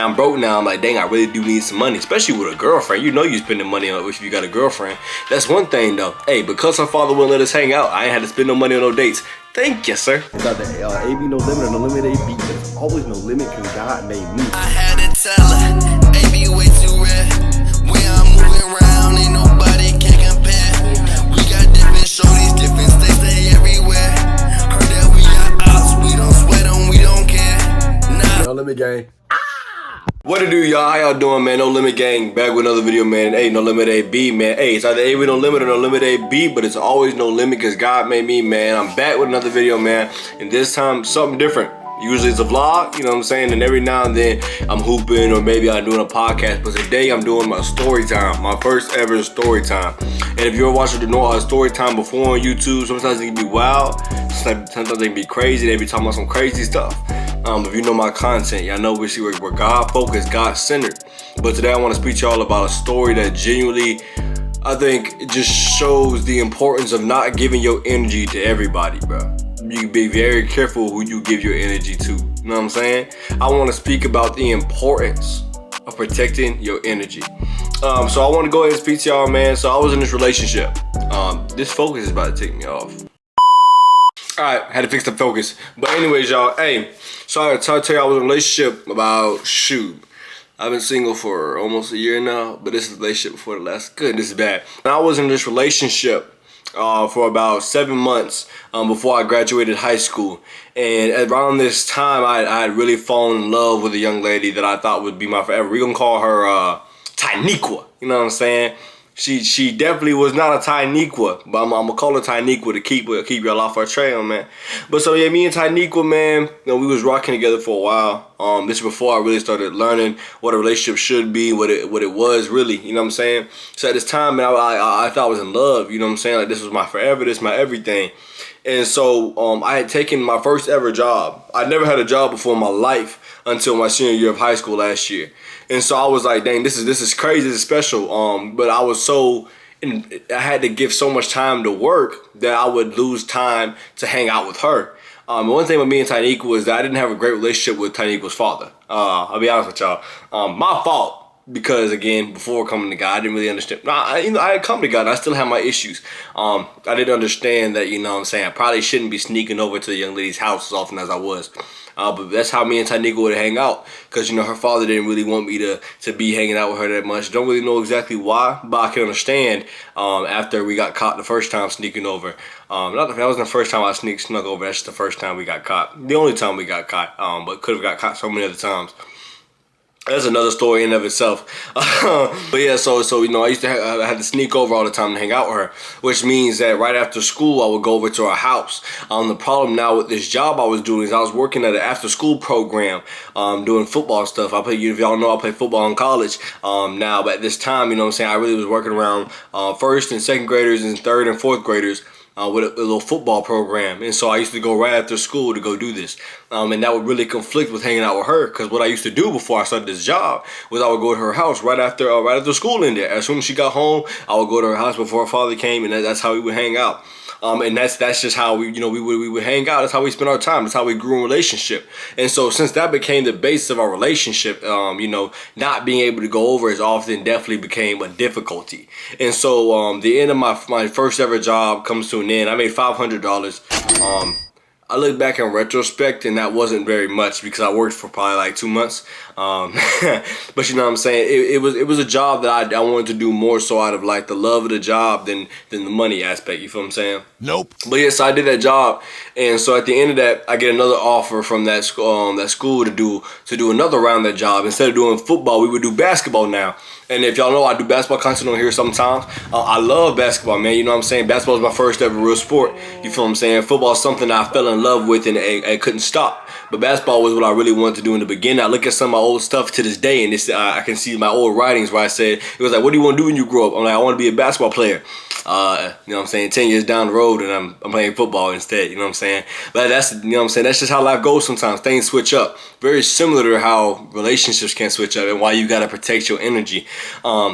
I'm broke now. I'm like, dang, I really do need some money, especially with a girlfriend. You know you spending money on if you got a girlfriend. That's one thing though. Hey, because her father wouldn't let us hang out, I ain't had to spend no money on no dates. Thank you, sir. Got the AB no limit and no limit AB. There's always no limit because God made me. I had to tell her, AB way too rare. When I'm moving around, ain't nobody can compare. We got different shorties, different states, they everywhere. Heard that we got ops, we don't sweat them, we don't care. Nah. No limit gang. What it do, y'all? How y'all doing, man? No Limit Gang, back with another video, man. Hey, No Limit AB, man. Hey, it's either AB No Limit or No Limit AB, but it's always No Limit because God made me, man. I'm back with another video, man. And this time, something different. Usually it's a vlog, you know what I'm saying? And every now and then, I'm hooping or maybe I'm doing a podcast. But today, I'm doing my story time, my first ever story time. And if you're watching the story time before on YouTube, sometimes it can be wild. Sometimes it can be crazy. They be talking about some crazy stuff. If you know my content, y'all know we're God focused, God centered. But today I want to speak to y'all about a story that genuinely, I think, it just shows the importance of not giving your energy to everybody, bro. You be very careful who you give your energy to. You know what I'm saying? I want to speak about the importance of protecting your energy. So I want to go ahead and speak to y'all, man. So I was in this relationship. This focus is about to take me off. Alright, had to fix the focus. But anyways, y'all, hey, so I tell you I was in a relationship about, I've been single for almost a year now, but this is a relationship before the last, good, this is bad. And I was in this relationship for about 7 months before I graduated high school. And around this time, I had really fallen in love with a young lady that I thought would be my forever. We're gonna call her Tynequa, you know what I'm saying? She definitely was not a Tynequa, but I'm gonna call her Tynequa to keep y'all off our trail, man. But so yeah, me and Tynequa, man, you know, we was rocking together for a while. This is before I really started learning what a relationship should be, what it was really, you know what I'm saying? So at this time, man, I thought I was in love, you know what I'm saying? Like this was my forever, this is my everything. And so I had taken my first ever job. I never had a job before in my life until my senior year of high school last year. And so I was like, dang, this is crazy, this is special. But I was I had to give so much time to work that I would lose time to hang out with her. One thing with me and Tynequa was that I didn't have a great relationship with Tynequa's father. I'll be honest with y'all. My fault. Because again, before coming to God, I didn't really understand. I had come to God, I still have my issues. I didn't understand that, you know what I'm saying, I probably shouldn't be sneaking over to the young lady's house as often as I was. But that's how me and Tynequa would hang out. Because, you know, her father didn't really want me to be hanging out with her that much. Don't really know exactly why, but I can understand after we got caught the first time sneaking over. That wasn't the first time I snuck over, that's just the first time we got caught. The only time we got caught, but could have got caught so many other times. That's another story in of itself. But yeah, so you know, I had to sneak over all the time to hang out with her, which means that right after school I would go over to her house. The problem now with this job I was doing is I was working at an after-school program, doing football stuff. If y'all know, I play football in college now, but at this time, you know what I'm saying, I really was working around first and second graders and third and fourth graders. With a little football program, and so I used to go right after school to go do this, and that would really conflict with hanging out with her, because what I used to do before I started this job was I would go to her house right after school ended. As soon as she got home, I would go to her house before her father came, and that's how we would hang out. And that's just how we would hang out. That's how we spend our time. That's how we grew in relationship. And so since that became the basis of our relationship, you know, not being able to go over as often definitely became a difficulty. And so the end of my first ever job comes to an end. I made $500. I look back in retrospect and that wasn't very much because I worked for probably like 2 months. But you know what I'm saying? It was a job that I wanted to do more so out of like the love of the job than the money aspect. You feel what I'm saying? Nope. But yes, I did that job, and so at the end of that, I get another offer from that school to do another round of that job. Instead of doing football, we would do basketball now. And if y'all know, I do basketball content on here sometimes. I love basketball, man. You know what I'm saying? Basketball is my first ever real sport. You feel what I'm saying? Football is something I fell in love with and I couldn't stop. But basketball was what I really wanted to do in the beginning. I look at some of my old stuff to this day, and I can see my old writings where I said, it was like, what do you want to do when you grow up? I'm like, I want to be a basketball player. You know what I'm saying? 10 years down the road, and I'm playing football instead. You know what I'm saying? But that's, you know what I'm saying? That's just how life goes sometimes. Things switch up. Very similar to how relationships can switch up and why you got to protect your energy.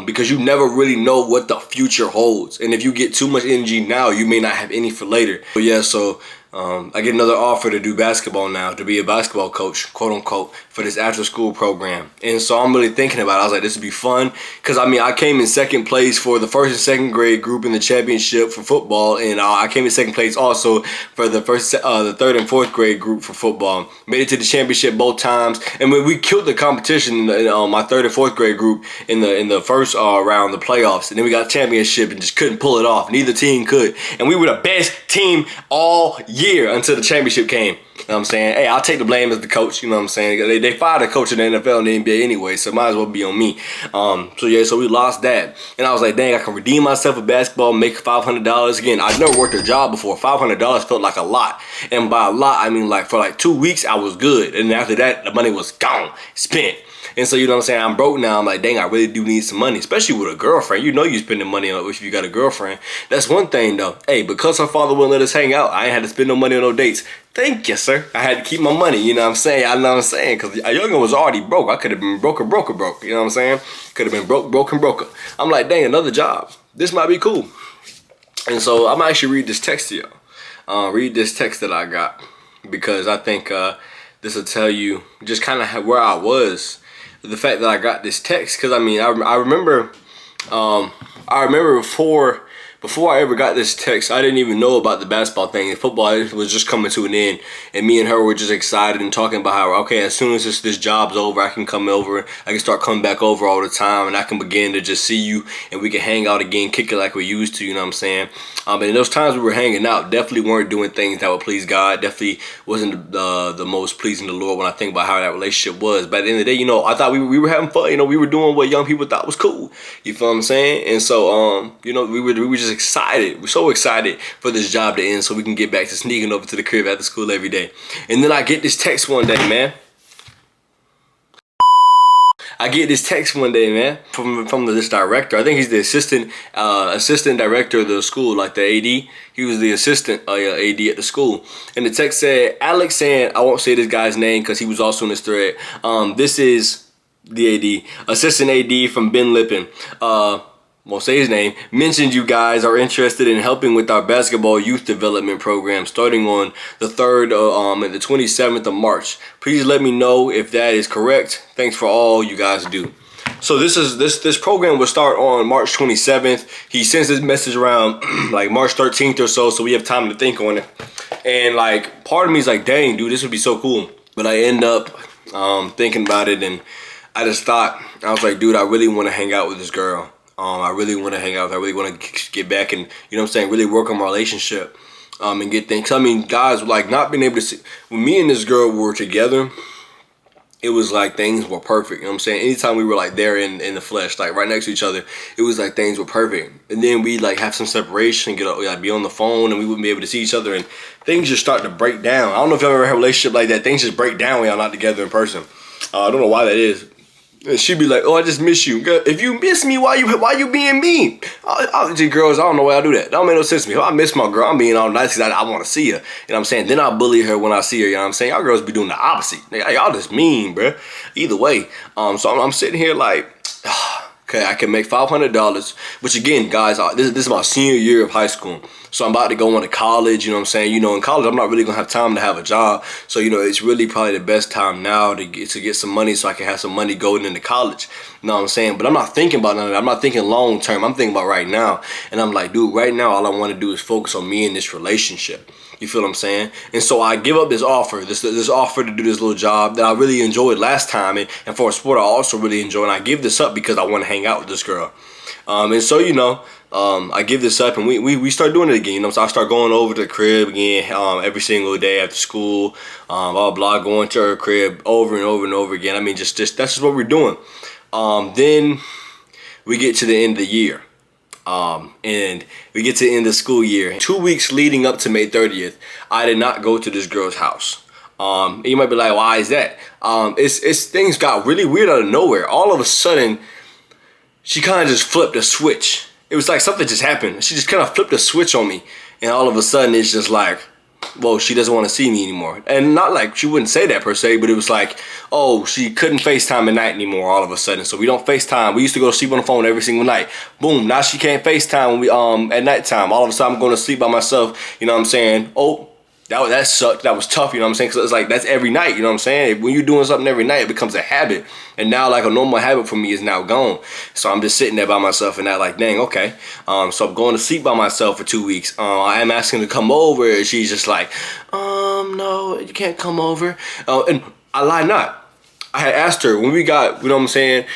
Because you never really know what the future holds. And if you get too much energy now, you may not have any for later. But yeah, so I get another offer to do basketball now, to be a basketball coach, quote unquote, for this after school program. And so I'm really thinking about it. I was like, this would be fun. Because, I mean, I came in second place for the first and second grade group in the championship for football. And I came in second place also for the third and fourth grade group for football. Made it to the championship both times. And when we killed the competition in my third and fourth grade group in the first round, the playoffs. And then we got championship and just couldn't pull it off. Neither team could. And we were the best team all year until the championship came. You know what I'm saying? Hey, I'll take the blame as the coach. You know what I'm saying? They fired a coach in the NFL and the NBA anyway, so might as well be on me. So we lost that. And I was like, dang, I can redeem myself with basketball, make $500. Again, I've never worked a job before. $500 felt like a lot. And by a lot, I mean like for like 2 weeks, I was good. And after that, the money was gone, spent. And so, you know what I'm saying? I'm broke now. I'm like, dang, I really do need some money, especially with a girlfriend. You know you're spending money on if you got a girlfriend. That's one thing, though. Hey, because her father wouldn't let us hang out, I ain't had to spend no money on no dates. Thank you, sir. I had to keep my money, you know what I'm saying? I know what I'm saying, because a youngin' was already broke. I could have been broke. You know what I'm saying? Could have been broke. I'm like, dang, another job. This might be cool. And so I'm actually read this text to y'all. Read this text that I got, because I think this will tell you just kind of where I was. The fact that I got this text, because I mean, I remember before I ever got this text, I didn't even know about the basketball thing. And football was just coming to an end, and me and her were just excited and talking about how, okay, as soon as this job's over, I can come over, I can start coming back over all the time, and I can begin to just see you, and we can hang out again, kick it like we used to, you know what I'm saying? And in those times we were hanging out, definitely weren't doing things that would please God, definitely wasn't the most pleasing to the Lord when I think about how that relationship was. But at the end of the day, you know, I thought we were having fun, you know, we were doing what young people thought was cool, you feel what I'm saying? And so, you know, we were just excited. We're so excited for this job to end so we can get back to sneaking over to the crib after school every day. And then I get this text one day, man. From this director. I think he's the assistant director of the school, like the AD. He was the assistant AD at the school. And the text said, Alex saying, I won't say this guy's name because he was also in this thread. This is the AD, assistant AD from Ben Lippin. Won't say his name, mentioned you guys are interested in helping with our basketball youth development program starting on the 3rd and the 27th of March. Please let me know if that is correct. Thanks for all you guys do. So this program will start on March 27th. He sends this message around like March 13th or so we have time to think on it. And like part of me is like, dang, dude, this would be so cool. But I end up thinking about it, and I just thought, I was like, dude, I really want to hang out with this girl. I really want to hang out. I really want to get back and, you know what I'm saying, really work on my relationship and get things. I mean, guys, like not being able to see. When me and this girl were together, it was like things were perfect. You know what I'm saying? Anytime we were like there in the flesh, like right next to each other, it was like things were perfect. And then we like have some separation, be on the phone, and we wouldn't be able to see each other, and things just start to break down. I don't know if y'all ever had a relationship like that. Things just break down when y'all not together in person. I don't know why that is. And she'd be like, oh, I just miss you. Girl, if you miss me, why you being mean? Girls, I don't know why I do that. That don't make no sense to me. If I miss my girl, I'm being all nice because I want to see her. You know what I'm saying? Then I bully her when I see her. You know what I'm saying? Y'all girls be doing the opposite. Y'all just mean, bruh. Either way. So I'm sitting here like, okay, I can make $500, which again, guys, this is my senior year of high school. So I'm about to go on to college, you know what I'm saying? You know, in college, I'm not really going to have time to have a job. So, you know, it's really probably the best time now to get some money so I can have some money going into college. You know what I'm saying? But I'm not thinking about none of that. I'm not thinking long term. I'm thinking about right now. And I'm like, dude, right now, all I want to do is focus on me and this relationship. You feel what I'm saying? And so I give up this offer, this offer to do this little job that I really enjoyed last time. And for a sport I also really enjoy. And I give this up because I want to hang out with this girl. And so, you know, I give this up and we start doing it again. You know, so I start going over to the crib again every single day after school. Blah, blah, going to her crib over and over and over again. I mean, just that's just what we're doing. Then we get to the end of the year. And we get to the end of the school year. 2 weeks leading up to May 30th, I did not go to this girl's house. And you might be like, why is that? It's things got really weird out of nowhere. All of a sudden, she kind of just flipped a switch. It was like something just happened. She just kind of flipped a switch on me. And all of a sudden, it's just like, well, she doesn't want to see me anymore. And not like she wouldn't say that per se, but it was like, oh, she couldn't FaceTime at night anymore all of a sudden. So we don't FaceTime. We used to go to sleep on the phone every single night. Boom, now she can't FaceTime when we at nighttime. All of a sudden I'm going to sleep by myself. You know what I'm saying? Oh, That sucked. That was tough, you know what I'm saying? Because it's like, that's every night, you know what I'm saying? When you're doing something every night, it becomes a habit. And now, like, a normal habit for me is now gone. So I'm just sitting there by myself and not like, dang, okay. So I'm going to sleep by myself for 2 weeks. I am asking her to come over, and she's just like, no, you can't come over. And I lie not. I had asked her when we got, you know what I'm saying,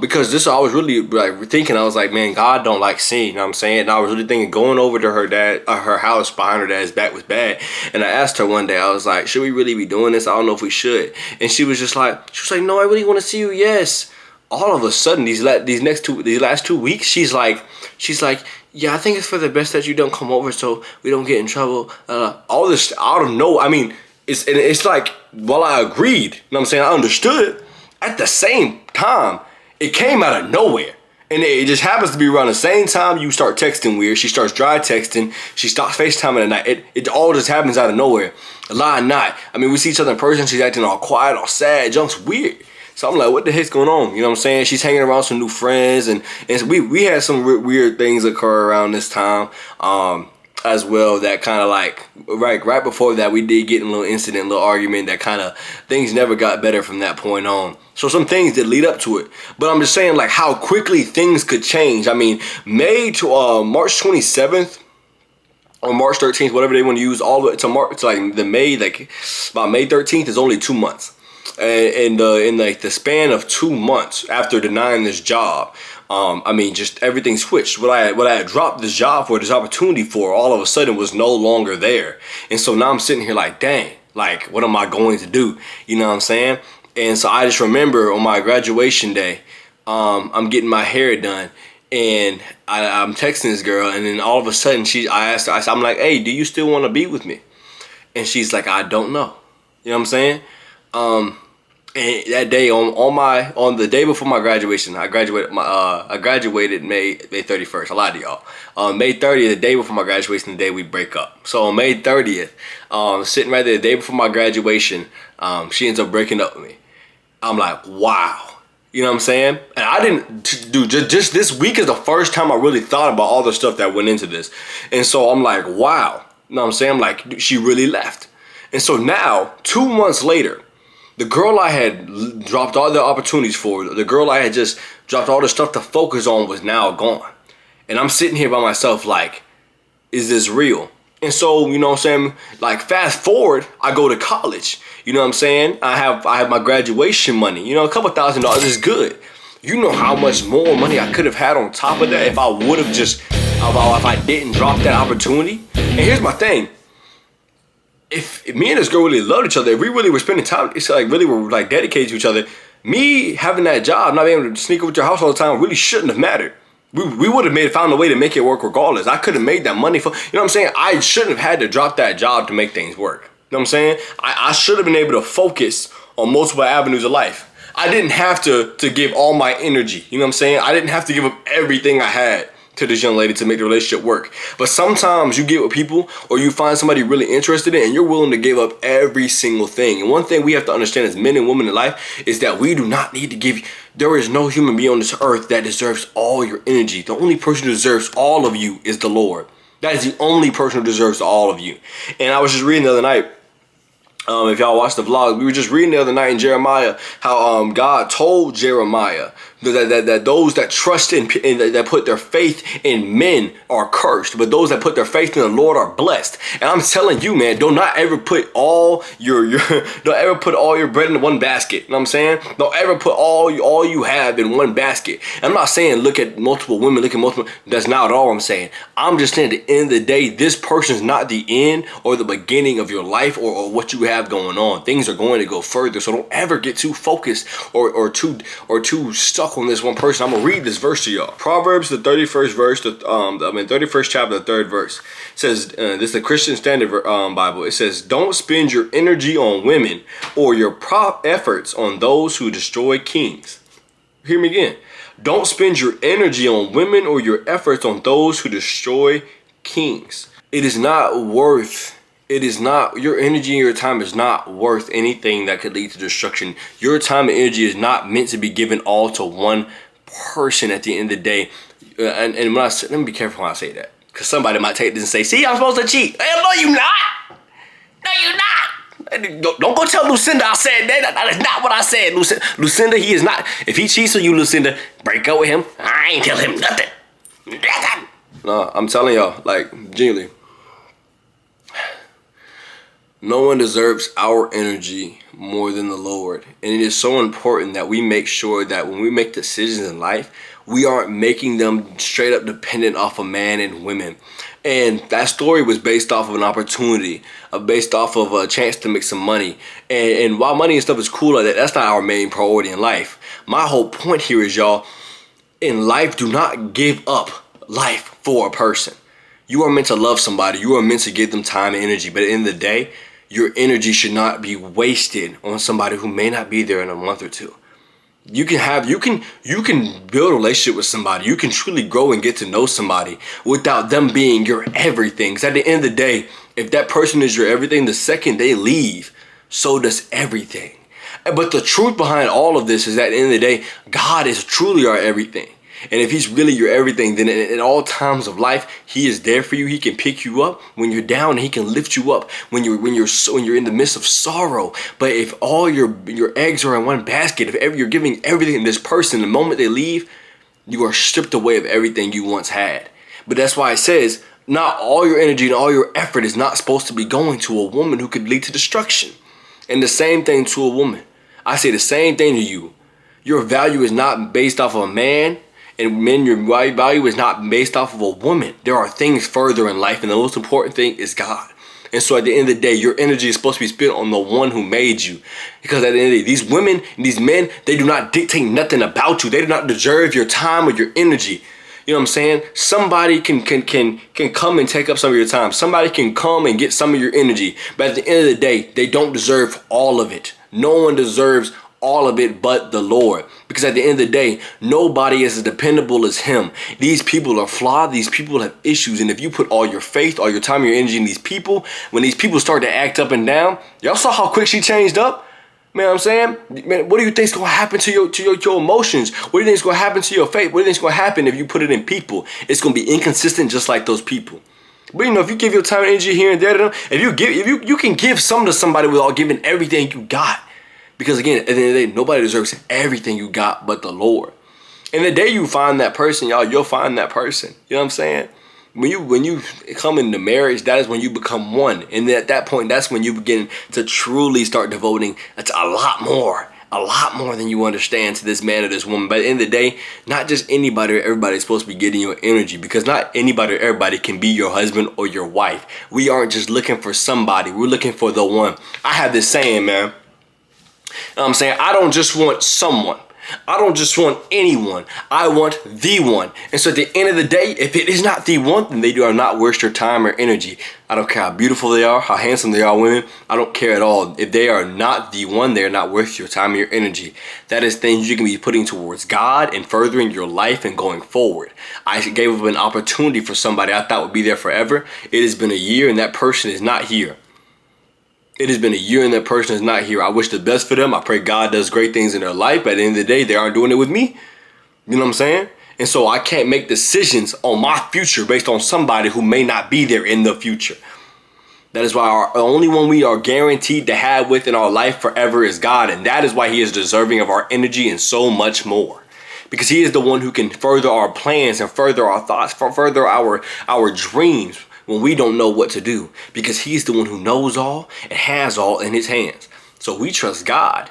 because this, I was really like thinking, I was like, man, God don't like sin, you know what I'm saying? And I was really thinking going over to her house behind her dad's back was bad. And I asked her one day, I was like, should we really be doing this? I don't know if we should. And she was like, no, I really want to see you. Yes. All of a sudden, these last 2 weeks, she's like, yeah, I think it's for the best that you don't come over so we don't get in trouble. All this, I don't know. I mean, it's like, well, I agreed, you know what I'm saying? I understood. At the same time, it came out of nowhere. And it just happens to be around the same time you start texting weird. She starts dry texting. She stops FaceTiming at night. It all just happens out of nowhere. Lie not. I mean, we see each other in person. She's acting all quiet, all sad. Junk's weird. So I'm like, what the heck's going on? You know what I'm saying? She's hanging around some new friends. And we had some weird things occur around this time. As well, that kind of like right before that, we did get in a little incident, a little argument that kind of things never got better from that point on. So some things did lead up to it, but I'm just saying like how quickly things could change. I mean, May to March 27th or March 13th, whatever they want to use, all the way to March, to like the May, like about May 13th is only 2 months, and in like the span of 2 months after denying this job. I mean, just everything switched. What I had dropped this job for, this opportunity for, all of a sudden was no longer there. And so now I'm sitting here like, dang, like, what am I going to do? You know what I'm saying? And so I just remember on my graduation day, I'm getting my hair done, and I'm texting this girl, and then all of a sudden I'm like, hey, do you still want to be with me? And she's like, I don't know. You know what I'm saying? And that day on the day before my graduation, I graduated May 31st. I lied to y'all. May 30th, the day before my graduation, the day we break up. So on May 30th, sitting right there, the day before my graduation, she ends up breaking up with me. I'm like, wow. You know what I'm saying? And I didn't do just this week is the first time I really thought about all the stuff that went into this. And so I'm like, wow. You know what I'm saying? I'm like, she really left. And so now, 2 months later, the girl I had dropped all the opportunities for, the girl I had just dropped all the stuff to focus on was now gone. And I'm sitting here by myself like, is this real? And so, you know what I'm saying, like fast forward, I go to college. You know what I'm saying? I have my graduation money. You know, a couple $1,000 is good. You know how much more money I could have had on top of that if I would have if I didn't drop that opportunity. And here's my thing. If me and this girl really loved each other, if we really were spending time, it's like really were like dedicated to each other, me having that job, not being able to sneak over to your house all the time really shouldn't have mattered. We would have found a way to make it work regardless. I could have made that money for, you know what I'm saying? I shouldn't have had to drop that job to make things work. You know what I'm saying? I should have been able to focus on multiple avenues of life. I didn't have to give all my energy. You know what I'm saying? I didn't have to give up everything I had to this young lady to make the relationship work. But sometimes you get with people or you find somebody really interested in and you're willing to give up every single thing. And one thing we have to understand as men and women in life is that we do not need to give. There is no human being on this earth that deserves all your energy. The only person who deserves all of you is the Lord. That is the only person who deserves all of you. And I was just reading the other night, if y'all watched the vlog, we were just reading the other night in Jeremiah how God told Jeremiah that those that trust in that put their faith in men are cursed, but those that put their faith in the Lord are blessed. And I'm telling you, man, do not ever put all your don't ever put all your bread in one basket. You know what I'm saying? Don't ever put all you have in one basket. And I'm not saying look at multiple women, look at multiple. That's not all I'm saying. I'm just saying at the end of the day, this person's not the end or the beginning of your life or what you have going on. Things are going to go further, so don't ever get too focused or too stuck on this one person. I'm gonna read this verse to y'all. Proverbs, the 31st verse, 31st chapter, the 3rd verse. It says, this is the Christian Standard Bible. It says, don't spend your energy on women or your efforts on those who destroy kings. Hear me again. Don't spend your energy on women or your efforts on those who destroy kings. It is not, your energy and your time is not worth anything that could lead to destruction. Your time and energy is not meant to be given all to one person at the end of the day. And when let me be careful when I say that, because somebody might take this and say, see, I'm supposed to cheat. Hell no, you not. No, you're not. Don't go tell Lucinda I said that. That is not what I said. Lucinda, he is not. If he cheats on you, Lucinda, break up with him. I ain't tell him nothing. Nothing. No, I'm telling y'all, like, genuinely. No one deserves our energy more than the Lord. And it is so important that we make sure that when we make decisions in life, we aren't making them straight up dependent off of man and women. And that story was based off of an opportunity, based off of a chance to make some money. And while money and stuff is cool like that, that's not our main priority in life. My whole point here is, y'all, in life, do not give up life for a person. You are meant to love somebody. You are meant to give them time and energy. But at the end of the day, your energy should not be wasted on somebody who may not be there in a month or two. You can build a relationship with somebody. You can truly grow and get to know somebody without them being your everything. Because at the end of the day, if that person is your everything, the second they leave, so does everything. But the truth behind all of this is that at the end of the day, God is truly our everything. And if he's really your everything, then at all times of life, he is there for you. He can pick you up when you're down, and he can lift you up when you're in the midst of sorrow. But if all your eggs are in one basket, if you're giving everything to this person, the moment they leave, you are stripped away of everything you once had. But that's why it says, not all your energy and all your effort is not supposed to be going to a woman who could lead to destruction. And the same thing to a woman. I say the same thing to you. Your value is not based off of a man. And men, your value is not based off of a woman. There are things further in life, and the most important thing is God. And so at the end of the day, your energy is supposed to be spent on the one who made you. Because at the end of the day, these women and these men, they do not dictate nothing about you. They do not deserve your time or your energy. You know what I'm saying? Somebody can come and take up some of your time. Somebody can come and get some of your energy. But at the end of the day, they don't deserve all of it. No one deserves all of it but the Lord. Because at the end of the day, nobody is as dependable as him. These people are flawed. These people have issues. And if you put all your faith, all your time, your energy in these people, when these people start to act up and down, y'all saw how quick she changed up? Man, I'm saying, man, what do you think is going to happen to your emotions? What do you think is going to happen to your faith? What do you think is going to happen if you put it in people? It's going to be inconsistent just like those people. But you know, if you give your time and energy here and there to them, if you can give some to somebody without giving everything you got. Because again, at the end of the day, nobody deserves everything you got but the Lord. And the day you find that person, y'all, you'll find that person. You know what I'm saying? When you come into marriage, that is when you become one. And at that point, that's when you begin to truly start devoting a lot more than you understand to this man or this woman. But at the end of the day, not just anybody or everybody is supposed to be getting your energy, because not anybody or everybody can be your husband or your wife. We aren't just looking for somebody. We're looking for the one. I have this saying, man. You know what I'm saying? I don't just want someone. I don't just want anyone. I want the one. And so at the end of the day, if it is not the one, then they do not waste your time or energy. I don't care how beautiful they are, how handsome they are, women. I don't care at all. If they are not the one, they're not worth your time or your energy. That is things you can be putting towards God and furthering your life and going forward. I gave up an opportunity for somebody I thought would be there forever. It has been a year and that person is not here. It has been a year and that person is not here. I wish the best for them. I pray God does great things in their life. But at the end of the day, they aren't doing it with me. You know what I'm saying? And so I can't make decisions on my future based on somebody who may not be there in the future. That is why the only one we are guaranteed to have within our life forever is God. And that is why he is deserving of our energy and so much more. Because he is the one who can further our plans and further our thoughts, further our dreams, when we don't know what to do, because he's the one who knows all and has all in his hands. So we trust God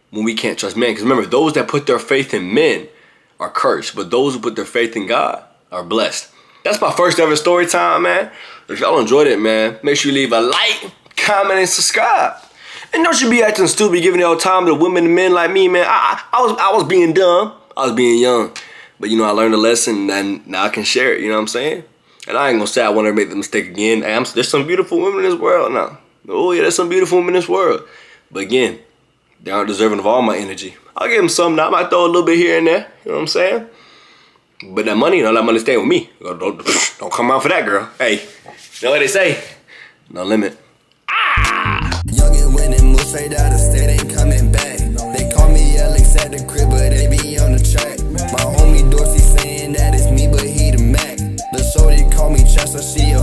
when we can't trust man. Because remember, those that put their faith in men are cursed, but those who put their faith in God are blessed. That's my first ever story time, man. If y'all enjoyed it, man, make sure you leave a like, comment, and subscribe. And don't you be acting stupid, giving your time to women and men like me, man. I was being dumb. I was being young. But, you know, I learned a lesson, and now I can share it. You know what I'm saying? And I ain't gonna say I want to make the mistake again. There's some beautiful women in this world now. Oh yeah, there's some beautiful women in this world. But again, they aren't deserving of all my energy. I'll give them some now. I might throw a little bit here and there. You know what I'm saying? But that money, all that money stay with me. Don't come out for that, girl. Hey, you know what they say? No limit. Young and winning, move straight out of state, ain't coming back. They call me Alex at the crib, but they be on the track. My homie Dorsey saying that it's me, but he the Mac. The shorty call me Chester, she a